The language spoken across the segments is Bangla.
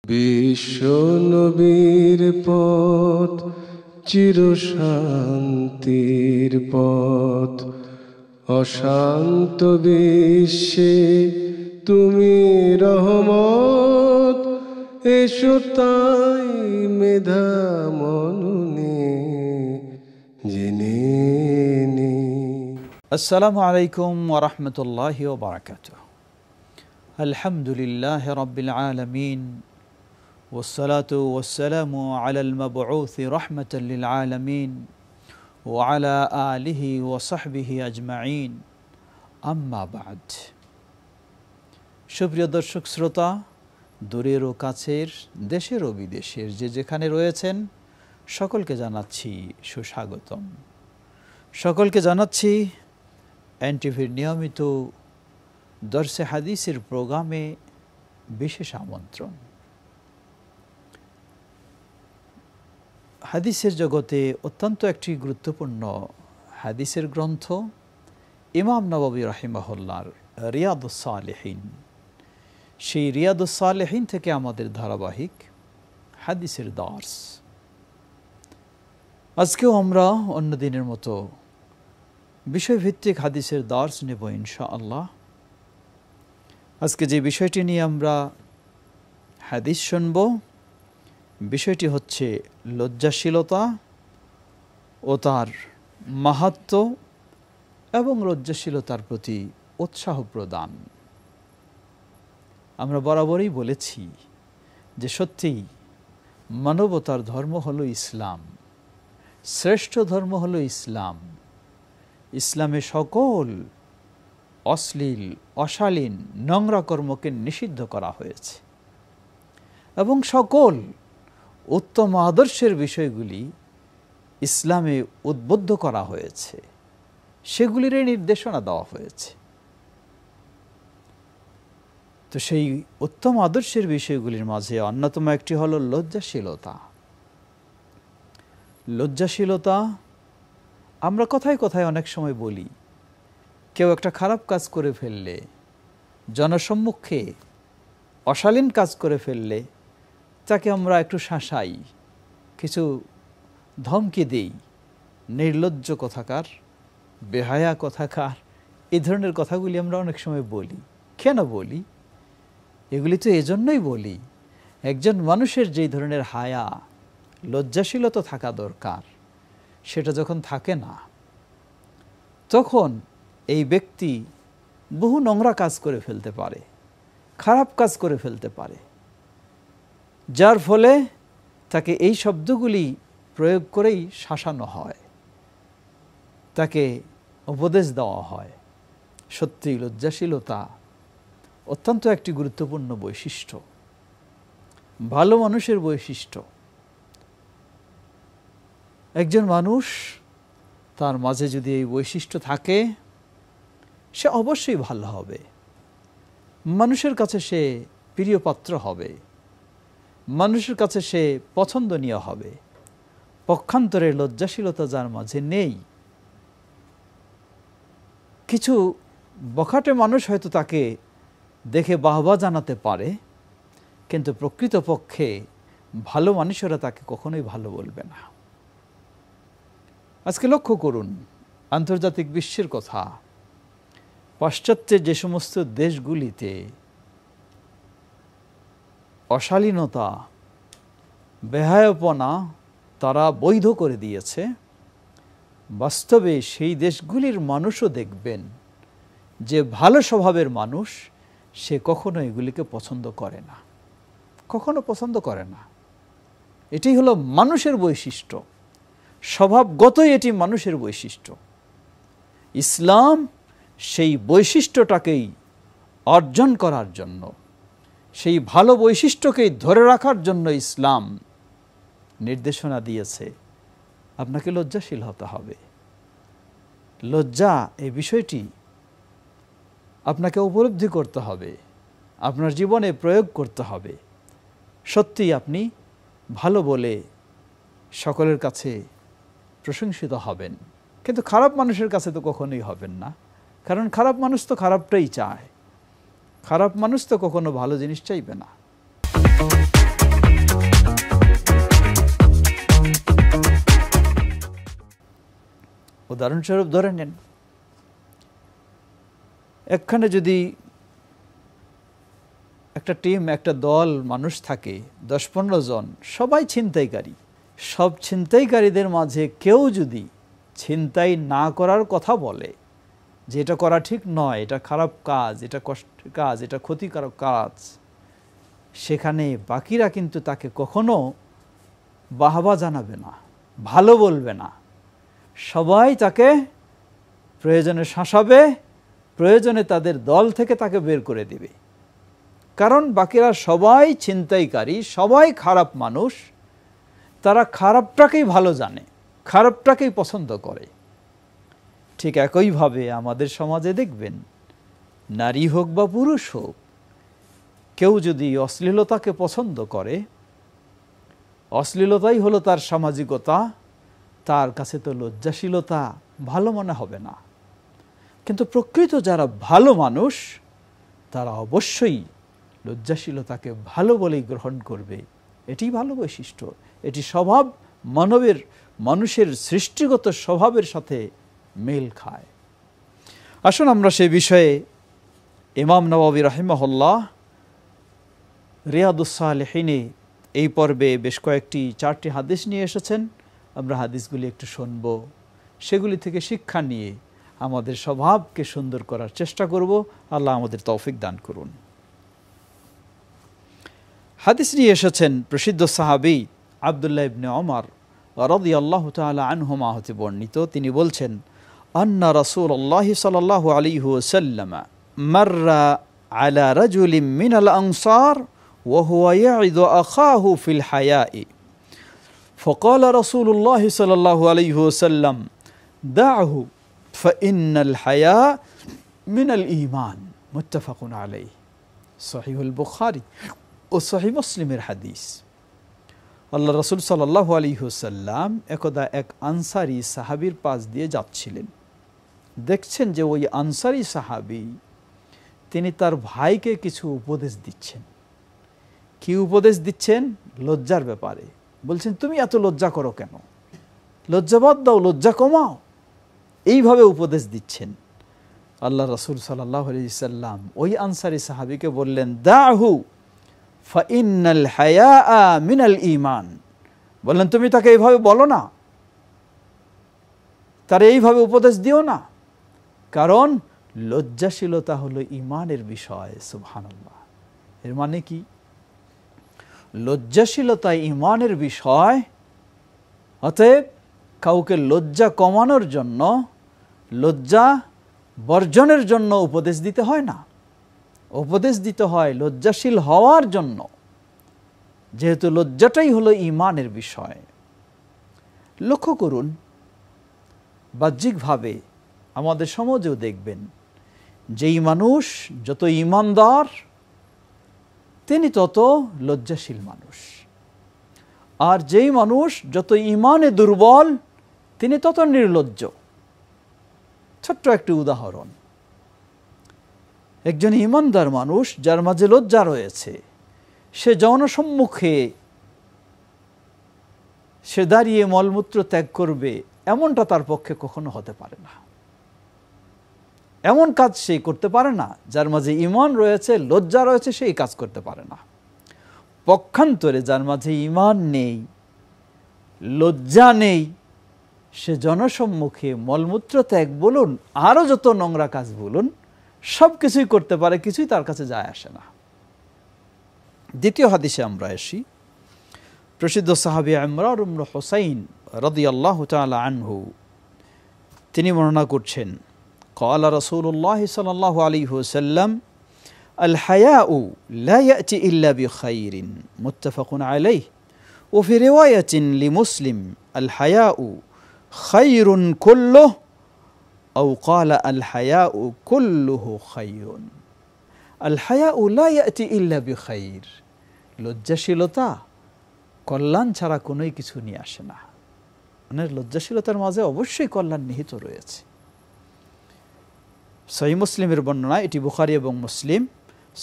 বিশ্ব নবীর পথ চিরশান্তির পথ, অশান্ত বিশ্বে তুমি রহমত। এসো তাই মেধা মননে জেনে নি। আসসালামু আলাইকুম ওয়া রাহমাতুল্লাহি ওয়া বারাকাতুহু। আলহামদুলিল্লাহি রাব্বিল আলামিন ওয়াসসালাতু ওয়াসসালামু আলাল মাবউসি রাহমাতাল লিল আলামিন ওয়া আলা আলিহি ওয়া সাহবিহি আজমাইন, আম্মা বা'দ। সুপ্রিয় দর্শক শ্রোতা, দূরের ও কাছের, দেশের ও বিদেশের যে যেখানে রয়েছেন, সকলকে জানাচ্ছি সুস্বাগতম। সকলকে জানাচ্ছি এনটিভির নিয়মিত দর্সে হাদিসের প্রোগ্রামে বিশেষ আমন্ত্রণ। হাদিসের জগতে অত্যন্ত একটি গুরুত্বপূর্ণ হাদিসের গ্রন্থ ইমাম নববী রাহিমাহুল্লাহর রিয়াদুস সালেহিন। সেই রিয়াদুস সালেহিন থেকে আমাদের ধারাবাহিক হাদিসের দর্স। আজকেও আমরা অন্য দিনের মতো বিষয়ভিত্তিক হাদিসের দর্স নেব ইনশাআল্লাহ। আজকে যে বিষয়টি নিয়ে আমরা হাদিস শুনব, বিষয়টি হচ্ছে লজ্জাশীলতা ও তার মাহাত্ম্য এবং লজ্জাশীলতার প্রতি উৎসাহ প্রদান। আমরা বরাবরই বলেছি যে সত্যিই মানবতার ধর্ম হলো ইসলাম, শ্রেষ্ঠ ধর্ম হলো ইসলাম। ইসলামে সকল অশ্লীল, অশালীন, নোংরা কর্মকে নিষিদ্ধ করা হয়েছে এবং সকল উত্তম আদর্শের বিষয়গুলি ইসলামে উদ্বুদ্ধ করা হয়েছে, সেগুলির নির্দেশনা দেওয়া হয়েছে। তো সেই উত্তম আদর্শের বিষয়গুলির মাঝে অন্যতম একটি হলো লজ্জাশীলতা। লজ্জাশীলতা আমরা কথায় কথায় অনেক সময় বলি, কেউ একটা খারাপ কাজ করে ফেললে, জনসম্মুখে অশালীন কাজ করে ফেললে তাকে আমরা একটু শাসাই, কিছু ধমকি দেই, নির্লজ্জ কথাকার, বেহায়া কথাকার, এই ধরনের কথাগুলি আমরা অনেক সময় বলি। কেন বলি? এগুলি তো এজন্যই বলি, একজন মানুষের যেই ধরনের হায়া, লজ্জাশীলতা থাকা দরকার, সেটা যখন থাকে না, তখন এই ব্যক্তি বহু নোংরা কাজ করে ফেলতে পারে, খারাপ কাজ করে ফেলতে পারে, যার ফলে তাকে এই শব্দগুলি প্রয়োগ করেই শাসানো হয়, তাকে উপদেশ দেওয়া হয়। সত্যি লজ্জাশীলতা অত্যন্ত একটি গুরুত্বপূর্ণ বৈশিষ্ট্য, ভালো মানুষের বৈশিষ্ট্য। একজন মানুষ, তার মাঝে যদি এই বৈশিষ্ট্য থাকে, সে অবশ্যই ভালো হবে, মানুষের কাছে সে প্রিয় পাত্র হবে, মানুষের কাছে সে পছন্দনীয় হবে। পক্ষান্তরে লজ্জাশীলতা যার মাঝে নেই, কিছু বখাটে মানুষ হয়তো তাকে দেখে বাহবা জানাতে পারে, কিন্তু প্রকৃতপক্ষে ভালো মানুষেরা তাকে কখনোই ভালো বলবে না। আজকে লক্ষ্য করুন আন্তর্জাতিক বিশ্বের কথা, পাশ্চাত্যের যে সমস্ত দেশগুলিতে অশালীনতা, বেহায়াপনা তারা বৈধ করে দিয়েছে, বাস্তবে সেই দেশগুলির মানুষও দেখবেন যে ভালো স্বভাবের মানুষ, সে কখনো এগুলিকে পছন্দ করে না, কখনো পছন্দ করে না। এটি হলো মানুষের বৈশিষ্ট্য, স্বভাবগতই এটি মানুষের বৈশিষ্ট্য। ইসলাম সেই বৈশিষ্ট্যটাকেই অর্জন করার জন্য, সেই ভালো বৈশিষ্ট্যকেই ধরে রাখার জন্য ইসলাম নির্দেশনা দিয়েছে, আপনাকে লজ্জাশীল হতে হবে। লজ্জা এই বিষয়টি আপনাকে উপলব্ধি করতে হবে, আপনার জীবনে প্রয়োগ করতে হবে। সত্যিই আপনি ভালো বলে সকলের কাছে প্রশংসিত হবেন, কিন্তু খারাপ মানুষের কাছে তো কখনোই হবেন না, কারণ খারাপ মানুষ তো খারাপটাই চায়, খারাপ মানুষ তো কখনো ভালো জিনিস চাইবে না। উদাহরণস্বরূপ ধরে নেন, একখানে যদি একটা টিম, একটা দল মানুষ থাকে 10-15 জন, সবাই ছিনতাইকারী, সব ছিনতাইকারীদের মাঝে কেউ যদি ছিনতাই না করার কথা বলে যে এটা করা ঠিক নয়, এটা খারাপ কাজ, এটা কষ্টের কাজ, এটা ক্ষতিকারক কাজ, সেখানে বাকিরা কিন্তু তাকে কখনো বাহবা জানাবে না, ভালো বলবে না। সবাই তাকে প্রয়োজনে শাসাবে, প্রয়োজনে তাদের দল থেকে তাকে বের করে দিবে। কারণ বাকিরা সবাই ছিনতাইকারী, সবাই খারাপ মানুষ, তারা খারাপটাকেই ভালো জানে, খারাপটাকেই পছন্দ করে। ঠিক একইভাবে আমাদের সমাজে দেখবেন, নারী হোক বা পুরুষ হোক, কেউ যদি অশ্লীলতাকে পছন্দ করে, অশ্লীলতাই হলো তার সামাজিকতা, তার কাছে তো লজ্জাশীলতা ভালো মনে হবে না। কিন্তু প্রকৃত যারা ভালো মানুষ, তারা অবশ্যই লজ্জাশীলতাকে ভালো বলেই গ্রহণ করবে। এটি ভালো বৈশিষ্ট্য, এটি স্বভাব, মানুষের সৃষ্টিগত স্বভাবের সাথে মেল খায়। আসুন আমরা সেই বিষয়ে ইমাম নওয়াবী রাহিমাহুল্লাহ রিয়াদুস সালেহিনে এই পর্বে বেশ কয়েকটি 4টি হাদিস নিয়ে এসেছেন। আমরা হাদিসগুলি একটু শুনব, সেগুলি থেকে শিক্ষা নিয়ে আমাদের স্বভাবকে সুন্দর করার চেষ্টা করব। আল্লাহ আমাদের তৌফিক দান করুন। হাদিস নিয়ে এসেছেন প্রসিদ্ধ সাহাবী আব্দুল্লাহ ইবনে ওমর রাদিয়াল্লাহু তাআলা আনহুমা হতে বর্ণিত। তিনি বলছেন, আন্না রাসূলুল্লাহ সাল্লাল্লাহু আলাইহি ওয়াসাল্লাম মাররা আলা রাজুলিন মিনাল আনসার ওয়া হুয়া ইয়াইদু আখাহু ফিল হায়াই فقال رسول الله صلى الله عليه وسلم دعه فإن الحياء من الإيمان متفق عليه صحيح البخاري ও সহিহ মুসলিমের হাদিস। আল্লাহ রাসূল সাল্লাল্লাহু আলাইহি ওয়াসাল্লাম একদা এক আনসারী সাহাবীর পাশ দিয়ে যাচ্ছিলেন। দেখছেন যে ওই আনসারী সাহাবী তিনি তার ভাইকে কিছু উপদেশ দিচ্ছেন। কি উপদেশ দিচ্ছেন? লজ্জার ব্যাপারে। বলছেন, তুমি এত লজ্জা করো কেন? লজ্জাবাদ দাও, লজ্জা কমাও। এইভাবে উপদেশ দিচ্ছেন। আল্লাহ রাসূল সাল্লাল্লাহু আলাইহি ওয়াসাল্লাম ওই আনসারী সাহাবীকে বললেন, দাহু ফাইন্নাল হায়া মিনাল ঈমান। বললেন, তুমি তাকে এইভাবে বলো না, তার এইভাবে উপদেশ দিও না, কারণ লজ্জাশীলতা হলো ঈমানের বিষয়। সুবহানাল্লাহ। এর মানে কি? লজ্জাশীলতা ঈমানের বিষয়। অতএব কাউকে লজ্জা কমানোর জন্য, লজ্জা বর্জনের জন্য উপদেশ দিতে হয় না, উপদেশ দিতে হয় লজ্জাশীল হওয়ার জন্য, যেহেতু লজ্জাটাই হলো ঈমানের বিষয়। লক্ষ্য করুন, বাহ্যিকভাবে আমাদের সমাজেও দেখবেন, যেই মানুষ যত ঈমানদার তিনি তত লজ্জাশীল মানুষ, আর যেই মানুষ যত ঈমানে দুর্বল তিনি তত নির্লজ্জ। ছোট্ট একটি উদাহরণ, একজন ঈমানদার মানুষ যার মাঝে লজ্জা রয়েছে, সে জনসম্মুখে সে দাঁড়িয়ে মলমূত্র ত্যাগ করবে, এমনটা তার পক্ষে কখনো হতে পারে না। এমন কাজ সে করতে পারে না। যার মাঝে ঈমান রয়েছে, লজ্জা রয়েছে, সেই কাজ করতে পারে না। পক্ষান্তরে যার মাঝে ঈমান নেই, লজ্জা নেই, সে জনসম্মুখে মলমূত্র ত্যাগ বলুন, আরও যত নোংরা কাজ বলুন, সব কিছুই করতে পারে, কিছুই তার কাছে যায় আসে না। দ্বিতীয় হাদিসে আমরা আসি। প্রসিদ্ধ সাহাবী ইমরান ইবনে হুসাইন রাদিয়াল্লাহু তাআলা আনহু তিনি বর্ণনা করছেন, قال رسول الله صلى الله عليه وسلم الحياء لا يأتي إلا بخير متفق عليه وفي رواية لمسلم الحياء خير كله أو قال الحياء كله خير الحياء لا يأتي إلا بخير। লজ্জাশীলতা কল্যাণ ছাড়া কোনোই কিছু নিয়ে আসে না। মানে লজ্জাশীলতার মাঝে অবশ্যই কল্যাণ নিহিত রয়েছে। সহিহ মুসলিমের বর্ণনা, এটি বুখারী এবং মুসলিম।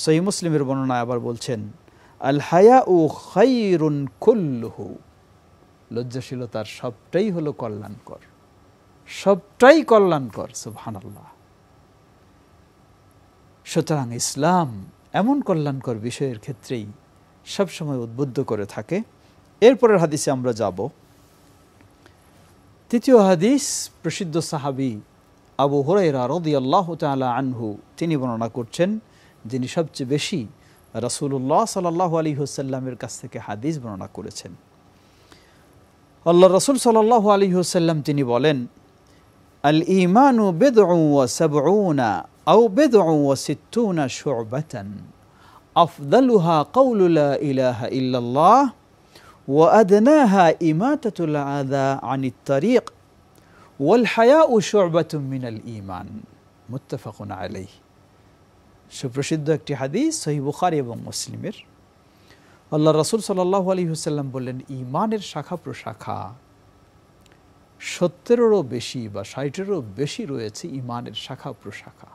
সহিহ মুসলিমের বর্ণনায় আবার বলছেন, আল হায়াউ খায়রুন কুল্লুহু, লজ্জাশীলতার সবটাই হলো কল্যাণকর। সবটাই কল্যাণকর। সুবহানাল্লাহ। সুতরাং ইসলাম এমন কল্যাণকর বিষয়ের ক্ষেত্রেই সবসময় উদ্বুদ্ধ করে থাকে। এরপরের হাদিসে আমরা যাব। তৃতীয় হাদিস, প্রসিদ্ধ সাহাবী আবু হুরায়রা রাদিয়াল্লাহু তাআলা আনহু তিনি বর্ণনা করছেন, যিনি সবচেয়ে বেশি রাসূলুল্লাহ সাল্লাল্লাহু আলাইহি ওয়াসাল্লামের কাছ থেকে হাদিস বর্ণনা করেছেন। আল্লাহ রাসূল সাল্লাল্লাহু আলাইহি ওয়াসাল্লাম তিনি বলেন, আল ঈমানু বিদ'উ ওয়া সাব'উনা আও বিদ'উ ওয়া সিত্তুনা শু'বাতান আফদালুহা কাওলু লা ইলাহা ইল্লাল্লাহ ওয়া আদনাহা ইমাতাতুল আযা আনিত তারিক ওয়াল হায়াউ শু'বাতুম মিনাল ঈমান। মুত্তাফাকুন আলাইহি। সুপ্রসিদ্ধ একটি হাদিস, সহিহ বুখারী এবং মুসলিমের। আল্লাহ রাসূল সাল্লাল্লাহু আলাইহি ওয়াসাল্লাম বললেন, ঈমানের শাখা প্রশাখা 70-এরও বেশি বা 60-এরও বেশি রয়েছে ঈমানের শাখা প্রশাখা।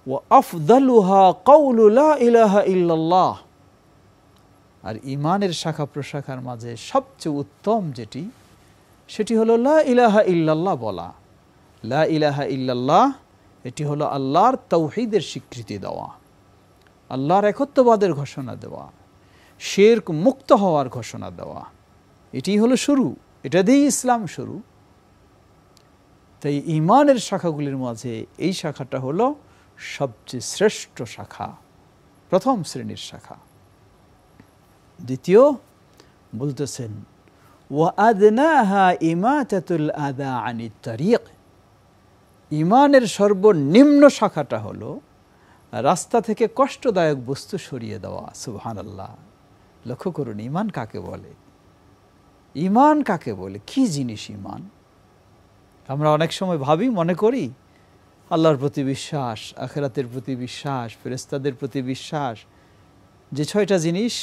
ওয়া আফদালুহা কাওলু লা ইলাহা ইল্লাল্লাহ, আর ঈমানের শাখা প্রশাখার মাঝে সবচেয়ে উত্তম যেটি, সেটি হলো লা ইলাহা ইল্লাল্লাহ বলা। লা ইলাহা ইল্লাল্লাহ এটি হলো আল্লাহর তাওহীদের স্বীকৃতি দেওয়া, আল্লাহর একত্ববাদের ঘোষণা দেওয়া, শিরক মুক্ত হওয়ার ঘোষণা দেওয়া। এটি হলো শুরু, এটা দিয়েই ইসলাম শুরু। তাই ঈমানের শাখাগুলির মাঝে এই শাখাটা হলো সবচেয়ে শ্রেষ্ঠ শাখা, প্রথম শ্রেণীর শাখা। দ্বিতীয় বলতেছেন, ওয়া আদনাহা ইমাতাতুল আযা আনিত তারিক, ঈমানের সর্বনিম্ন শাখাটা হলো রাস্তা থেকে কষ্টদায়ক বস্তু সরিয়ে দেওয়া। সুবহানাল্লাহ। লক্ষ্য করুন, ঈমান কাকে বলে? ঈমান কাকে বলে? কি জিনিস ঈমান? আমরা অনেক সময় ভাবি, মনে করি আল্লাহর প্রতি বিশ্বাস, আখিরাতের প্রতি বিশ্বাস, ফেরেশতাদের প্রতি বিশ্বাস, যে 6টা জিনিস,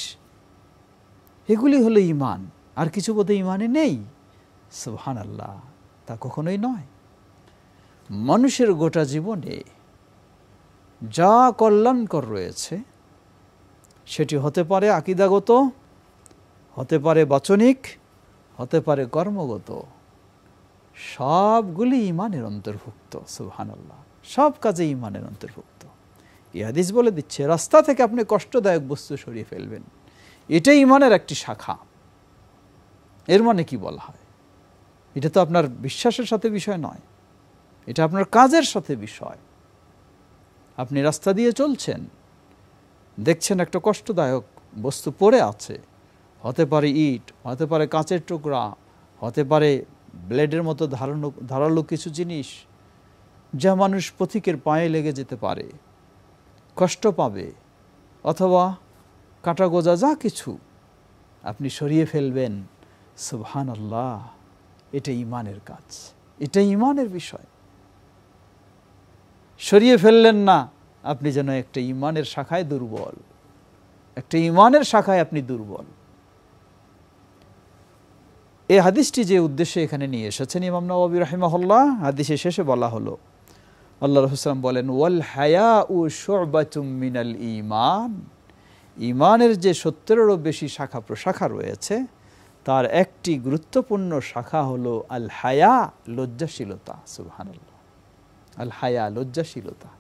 এগুলি হলো ঈমান। আর কিছু বোধহয় ঈমানে নেই। সুবহানাল্লাহ। তা কখনোই নয়। মানুষের গোটা জীবনে যা কল্যাণকর রয়েছে সেটি হতে পারে আকীদাগত, হতে পারে বাচনিক, হতে পারে কর্মগত, সবগুলি ঈমানের অন্তর্ভুক্ত। সুবহানাল্লাহ। সব কাজে ঈমানের অন্তর্ভুক্ত। এই হাদিস বলে দিচ্ছে, রাস্তা থেকে আপনি কষ্টদায়ক বস্তু সরিয়ে ফেলবেন, এটাই ঈমানের একটি শাখা। এর মানে কি বলা হয়? এটা তো আপনার বিশ্বাসের সাথে বিষয় নয়, এটা আপনার কাজের সাথে বিষয়। আপনি রাস্তা দিয়ে চলছেন, দেখছেন একটা কষ্টদায়ক বস্তু পড়ে আছে, হতে পারে ইট, হতে পারে কাঁচের টুকরা, হতে পারে ব্লেডের মতো ধারালো কিছু জিনিস, যা মানুষ পথিকের পায়ে লেগে যেতে পারে, কষ্ট পাবে, অথবা কাঁটা গোজা যা কিছু, আপনি সরিয়ে ফেলবেন। সুবহানাল্লাহ। এটা ঈমানের কাজ, এটা ঈমানের বিষয়। সরিয়ে ফেললেন না, আপনি যেন একটা ঈমানের শাখায় দুর্বল, একটা ঈমানের শাখায় আপনি দুর্বল। এই হাদিসটি যে উদ্দেশ্যে এখানে নিয়ে এসেছেন ইমাম নাওয়াবী রাহিমাহুল্লাহ, হাদিসের শেষে বলা হলো, আল্লাহ রাসূল সাল্লাল্লাহু আলাইহি ওয়াসাল্লাম বলেন, ওয়াল হায়াউ শু'বাতুম মিনাল ঈমান, ঈমানের যে 70-এরও বেশি শাখা প্রশাখা রয়েছে, তার একটি গুরুত্বপূর্ণ শাখা হলো আল হায়া, লজ্জাশীলতা। সুবহানাল্লাহ। আল হায়া, লজ্জাশীলতা।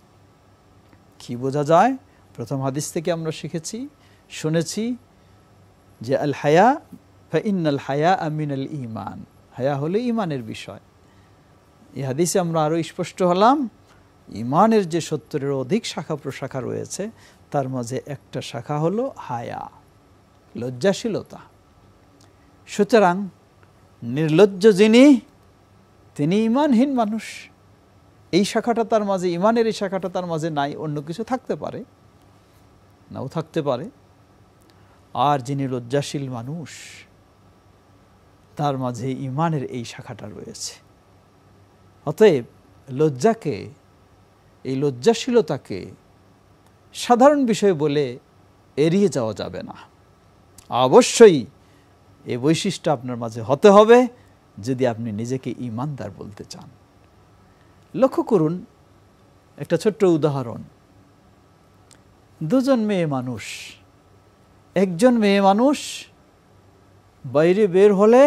কি বোঝা যায়? প্রথম হাদিস থেকে আমরা শিখেছি, শুনেছি যে আল হায়া ফাইন্নাল হায়া মিনাল ঈমান, হায়া হলো ঈমানের বিষয়। এই হাদিসে আমরা আরও স্পষ্ট হলাম, ঈমানের যে 70-এরও অধিক শাখা প্রশাখা রয়েছে, তার মাঝে একটা শাখা হলো হায়া, লজ্জাশীলতা। সুতরাং নির্লজ্জ যিনি, তিনি ঈমানহীন মানুষ। এই শাখাটা তার মাঝে, ঈমানের এই শাখাটা তার মাঝে নাই, অন্য কিছু থাকতে পারে, নাও থাকতে পারে। আর যিনি লজ্জাশীল মানুষ, তার মাঝে ঈমানের এই শাখাটা রয়েছে। অতএব লজ্জাকে, এই লজ্জাশীলতাকে সাধারণ বিষয় বলে এড়িয়ে যাওয়া যাবে না। অবশ্যই এই বৈশিষ্ট্য আপনার মাঝে হতে হবে যদি আপনি নিজেকে ঈমানদার বলতে চান। লক্ষ্য করুন একটা ছোট্ট উদাহরণ। দুজন মেয়ে মানুষ, একজন মেয়ে মানুষ বাইরে বের হলে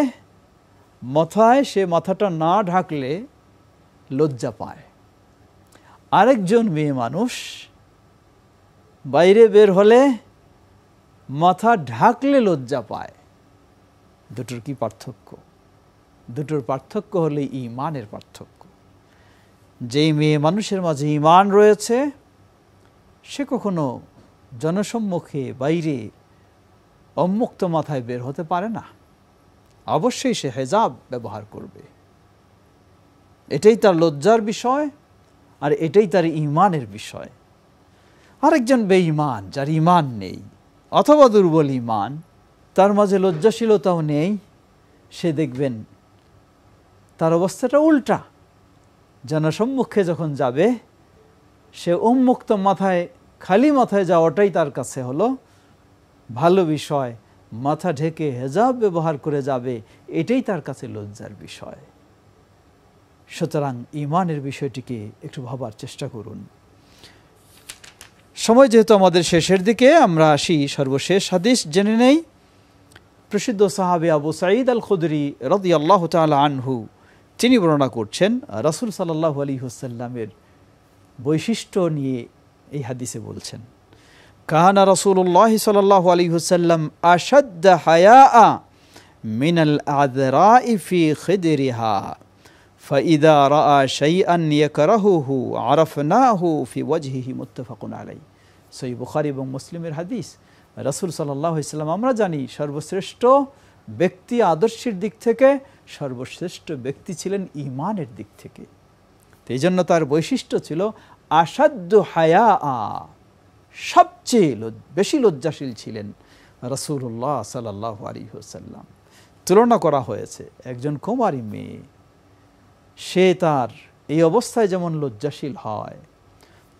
মাথায় সে মাথাটা না ঢাকলে লজ্জা পায়। আরেকজন মেয়ে মানুষ বাইরে বের হলে মাথা ঢাকলে লজ্জা পায়। দুটোর কি পার্থক্য? দুটোর পার্থক্য হলে ঈমানের পার্থক্য। যেই মেয়ে মানুষের মাঝে ঈমান রয়েছে সে কখনো জনসম্মুখে বাইরে উন্মুক্ত মাথায় বের হতে পারে না, অবশ্যই সে হেজাব ব্যবহার করবে। এটাই তার লজ্জার বিষয় আর এটাই তার ঈমানের বিষয়। আরেকজন বেঈমান, যার ঈমান নেই অথবা দুর্বল ঈমান, তার মাঝে লজ্জাশীলতাও নেই, সে দেখবেন তার অবস্থাটা উল্টা। জনসম্মুখে যখন যাবে সে উন্মুক্ত মাথায়, খালি মাথায় যাওয়াটাই তার কাছে হলো ভালো বিষয়। মাথা ঢেকে হেজাব ব্যবহার করে যাবে, এটাই তার কাছে লজ্জার বিষয়। সুতরাং ঈমানের বিষয়টিকে একটু ভাবার চেষ্টা করুন। সময় যেহেতু আমাদের শেষের দিকে, আমরা আসি সর্বশেষ হাদিস জেনে নেই। প্রসিদ্ধ সাহাবী আবু সাঈদ আল খুদরি রাদিয়াল্লাহু তাআলা আনহু তিনি বর্ণনা করছেন, রাসূল সাল্লাল্লাহু আলাইহি ওয়াসাল্লামের বৈশিষ্ট্য নিয়ে এই হাদিসে বলছেন, কানা রাসূলুল্লাহ সাল্লাল্লাহু আলাইহি ওয়াসাল্লাম আশাদ্দ হায়াআ মিনাল আযরা'i ফি খিদরিহা ফাইদা রাআ শাইআন ইয়াকরাহুহু আরাফনাহু ফি ওয়াজহিহি মুত্তাফাকুন আলাইহি। সহিহ বুখারী এবং মুসলিমের হাদিস। রাসূল সাল্লাল্লাহু আলাইহি ওয়াসাল্লাম আমরা জানি সর্বশ্রেষ্ঠ ব্যক্তি আদর্শের দিক থেকে, সর্বশ্রেষ্ঠ ব্যক্তি ছিলেন ঈমানের দিক থেকে। এই জন্য তার বৈশিষ্ট্য ছিল আশাদ্দু হায়াআ, সবচেয়ে বেশি লজ্জাশীল ছিলেন রাসূলুল্লাহ সাল্লাল্লাহু আলাইহি ওয়াসাল্লাম। তুলনা করা হয়েছে একজন কুমারী মেয়ে, সে তার এই অবস্থায় যেমন লজ্জাশীল হয়,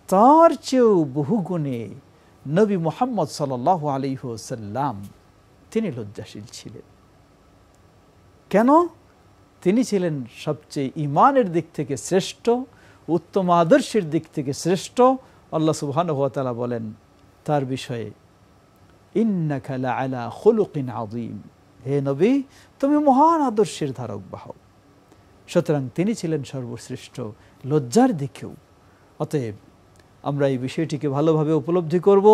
তার চেয়েও বহুগুণে নবী মুহাম্মদ সাল্লাল্লাহু আলাইহি ওয়াসাল্লাম তিনি লজ্জাশীল ছিলেন। কেন? তিনি ছিলেন সবচেয়ে ঈমানের দিক থেকে শ্রেষ্ঠ, উত্তম আদর্শের দিক থেকে শ্রেষ্ঠ। আল্লাহ সুবহানাহু ওয়া তাআলা বলেন তার বিষয়ে, ইন্নাকা লাআলা খুলুকিন আযীম, হে নবী তুমি মহান আদর্শের ধারক বাহক। সুতরাং তিনি ছিলেন সর্বশ্রেষ্ঠ লজ্জার দিকেও। অতএব আমরা এই বিষয়টিকে ভালোভাবে উপলব্ধি করব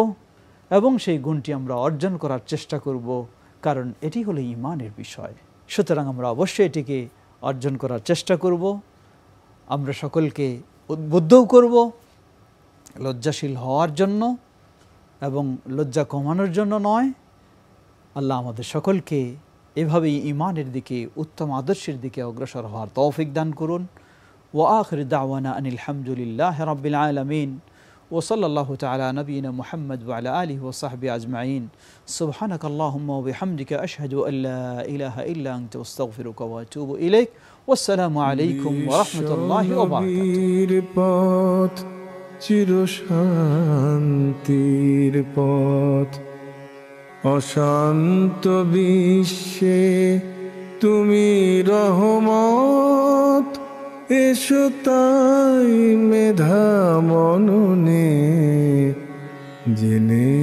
এবং সেই গুণটি আমরা অর্জন করার চেষ্টা করব, কারণ এটি হলো ঈমানের বিষয়। সুতরাং আমরা অবশ্যই এটিকে অর্জন করার চেষ্টা করব। আমরা সকলকে উদ্বুদ্ধও করব লজ্জাশীল হওয়ার জন্য এবং লজ্জা কমানোর জন্য নয়। আল্লাহ আমাদের সকলকে এভাবেই ঈমানের দিকে, উত্তম আদর্শের দিকে অগ্রসর হওয়ার তৌফিক দান করুন। ওয়া আখিরু দাওয়ানা আনিল হামদুলিল্লাহি রাব্বিল আলামিন ওয়া সাল্লাল্লাহু তাআলা নবিয়িনা মুহাম্মদ ওয়া আলা আলিহি ওয়া সাহবিহি আজমাইন। সুবহানাকাল্লাহুম্মা ওয়া বিহামদিকা আশহাদু আল্লা ইলাহা ইল্লা আনতা আস্তাগফিরুকা ওয়া আতুবু ইলাইক। ওয়াসসালামু আলাইকুম ওয়া রাহমাতুল্লাহি ওয়া বারাকাতুহু। চিরশান্তির পথ, অশান্ত বিশ্বে তুমি রহমত। এসো তাই মেধা মননে জেনে